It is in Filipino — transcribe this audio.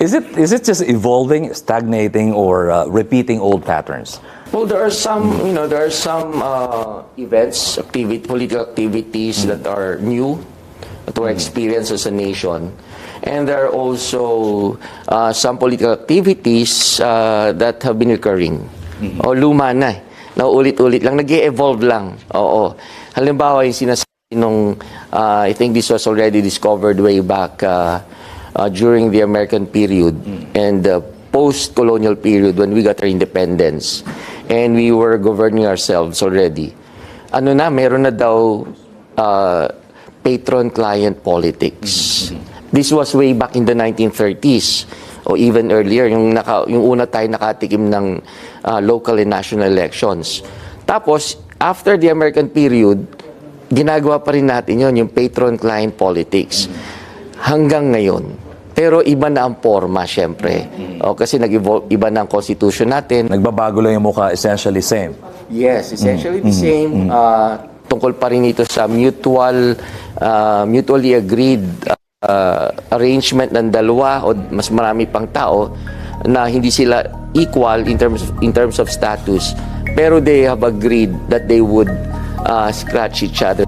Is it just evolving, stagnating, or repeating old patterns? Well, there are some, events, political activities that are new to our experience as a nation. And there are also some political activities that have been recurring. O luma na eh. Nauulit-ulit lang, nag-e-evolve lang. Oo. Halimbawa, yung sinasabi nung, I think this was already discovered way back during the American period and the post-colonial period when we got our independence and we were governing ourselves already. Meron na daw patron-client politics. This was way back in the 1930s or even earlier, yung una tayo nakatikim ng local and national elections. Tapos, after the American period, ginagawa pa rin natin yun, yung patron-client politics. Hanggang ngayon. Pero iba na ang forma, syempre. Kasi nag-evolve, iba na ang constitution natin. Nagbabago lang yung mukha, essentially same. Yes, essentially the same. Tungkol pa rin ito sa mutually agreed arrangement ng dalawa o mas marami pang tao na hindi sila equal in terms of status, pero they have agreed that they would scratch each other.